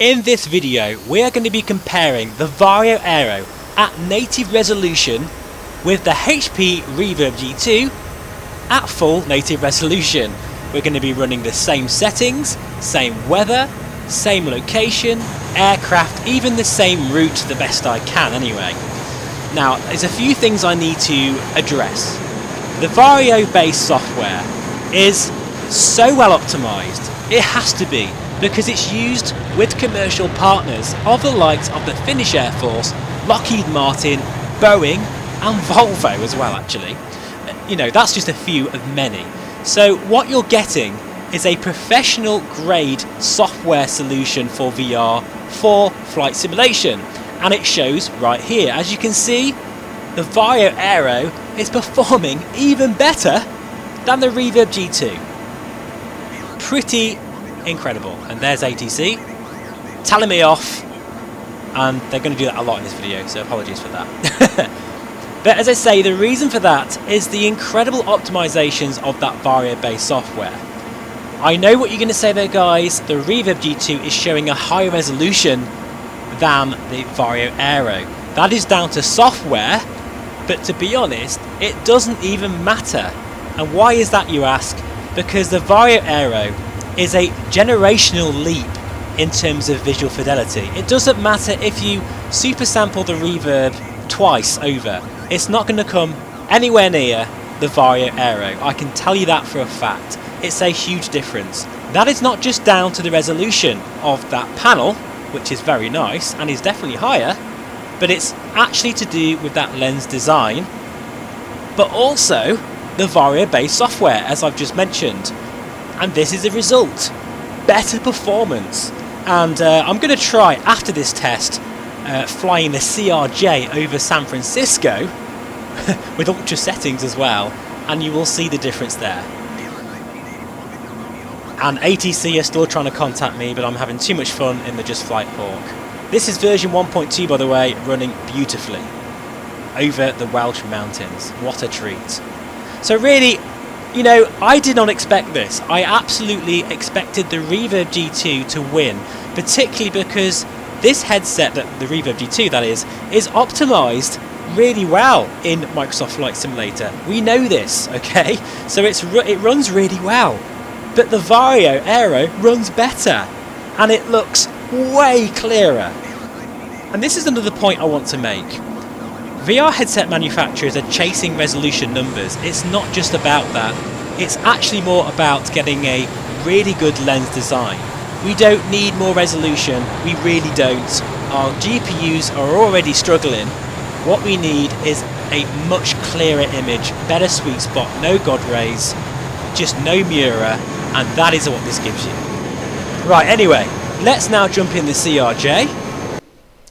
In this video we are going to be comparing the VARJO AERO at native resolution with the HP REVERB G2 at full native resolution. We're going to be running the same settings, same weather, same location, aircraft, even the same route to the best I can anyway. Now there's a few things I need to address. The VARJO based software is so well optimised, it has to be, because it's used with commercial partners of the likes of the Finnish Air Force, Lockheed Martin, Boeing and Volvo as well actually. You know, that's just a few of many. So what you're getting is a professional grade software solution for VR for flight simulation, and it shows right here. As you can see, the VARJO AERO is performing even better than the REVERB G2. Pretty incredible. And there's ATC telling me off, and they're going to do that a lot in this video, so apologies for that. But as I say, the reason for that is the incredible optimizations of that VARJO based software. I know what you're going to say there, guys. The REVERB G2 is showing a higher resolution than the VARJO AERO. That is down to software, but to be honest, it doesn't even matter. And why is that, you ask? Because the VARJO AERO is a generational leap in terms of visual fidelity. It doesn't matter if you super sample the REVERB twice over, it's not going to come anywhere near the VARJO AERO. I can tell you that for a fact. It's a huge difference. That is not just down to the resolution of that panel, which is very nice and is definitely higher, but it's actually to do with that lens design, but also the VARJO based software, as I've just mentioned. And this is the result. Better performance. And I'm going to try, after this test, flying the CRJ over San Francisco with ultra settings as well, and you will see the difference there. And ATC are still trying to contact me, but I'm having too much fun in the Just Flight Hawk. This is version 1.2, by the way, running beautifully over the Welsh mountains. What a treat. So really, you know, I did not expect this. I absolutely expected the REVERB G2 to win, particularly because this headset, the REVERB G2 that is optimised really well in Microsoft Flight Simulator. We know this, okay? So it runs really well. But the VARJO AERO runs better, and it looks way clearer. And this is another point I want to make. VR headset manufacturers are chasing resolution numbers. It's not just about that. It's actually more about getting a really good lens design. We don't need more resolution. We really don't. Our GPUs are already struggling. What we need is a much clearer image, better sweet spot, no God rays, just no Mura, and that is what this gives you. Right, anyway, let's now jump in the CRJ.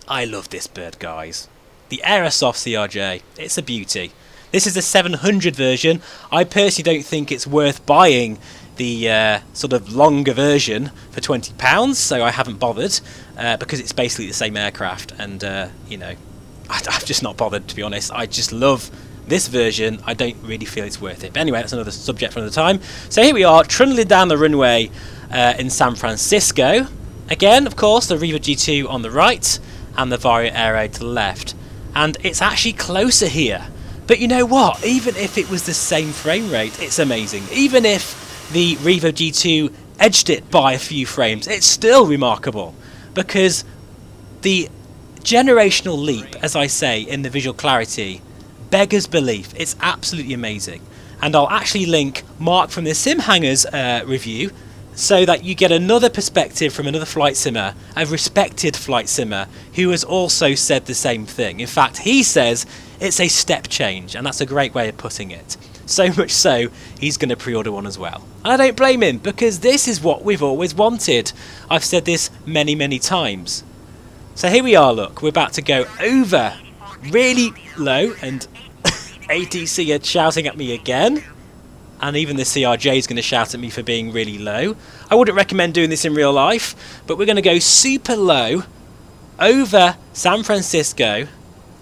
I love this bird, guys. The Aerosoft CRJ, it's a beauty. This is the 700 version. I personally don't think it's worth buying the sort of longer version for £20, so I haven't bothered, because it's basically the same aircraft, and you know, I've just not bothered, to be honest. I just love this version. I don't really feel it's worth it. But anyway, that's another subject for another time. So here we are, trundling down the runway in San Francisco. Again, of course, the REVERB G2 on the right and the VARJO AERO to the left. And it's actually closer here. But you know what? Even if it was the same frame rate, it's amazing. Even if the REVERB G2 edged it by a few frames, it's still remarkable. Because the generational leap, as I say, in the visual clarity beggars belief. It's absolutely amazing. And I'll actually link Mark from the SimHangers review, so that you get another perspective from another flight simmer, a respected flight simmer, who has also said the same thing. In fact, he says it's a step change, and that's a great way of putting it. So much so, he's going to pre-order one as well. And I don't blame him, because this is what we've always wanted. I've said this many, many times. So here we are, look, we're about to go over really low, and ATC are shouting at me again. And even the CRJ is going to shout at me for being really low. I wouldn't recommend doing this in real life, but we're going to go super low over San Francisco,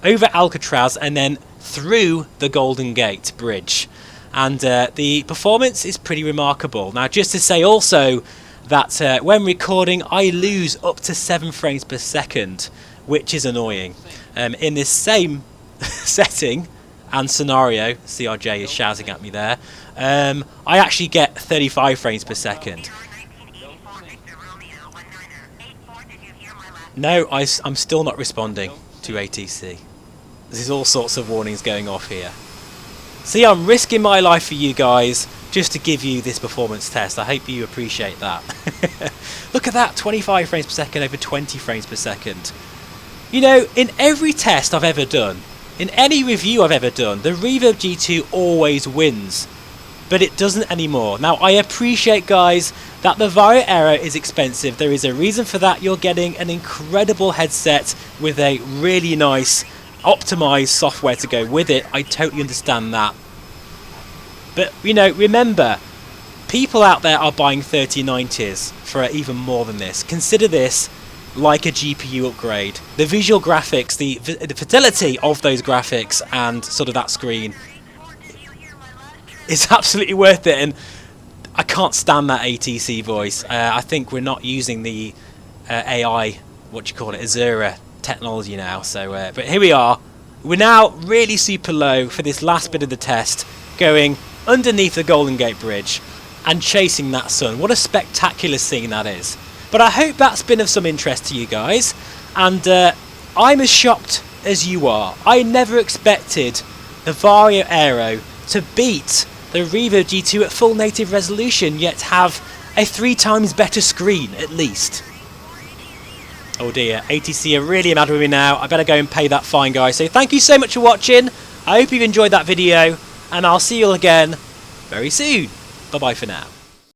over Alcatraz, and then through the Golden Gate Bridge. And the performance is pretty remarkable. Now, just to say also that when recording I lose up to 7 frames per second, which is annoying. In this same setting and scenario, CRJ is shouting at me there, I actually get 35 frames per second. No, I'm still not responding to ATC. There's all sorts of warnings going off here. See, I'm risking my life for you guys just to give you this performance test. I hope you appreciate that. Look at that, 25 frames per second over 20 frames per second. You know, in every test I've ever done, in any review I've ever done, the Reverb G2 always wins. But it doesn't anymore. Now, I appreciate, guys, that the VARJO AERO is expensive. There is a reason for that. You're getting an incredible headset with a really nice optimized software to go with it. I totally understand that. But, you know, remember, people out there are buying 3090s for even more than this. Consider this like a GPU upgrade. The visual graphics, the fidelity of those graphics and sort of that screen is absolutely worth it. And I can't stand that ATC voice. I think we're not using the AI, what do you call it, Azura technology now. So, but here we are. We're now really super low for this last bit of the test, going underneath the Golden Gate Bridge and chasing that sun. What a spectacular scene that is. But I hope that's been of some interest to you guys, and I'm as shocked as you are. I never expected the VARJO AERO to beat the Reverb G2 at full native resolution, yet have a 3 times better screen at least. Oh dear, ATC are really mad with me now. I better go and pay that fine, guys. So thank you so much for watching. I hope you've enjoyed that video, and I'll see you all again very soon. Bye bye for now.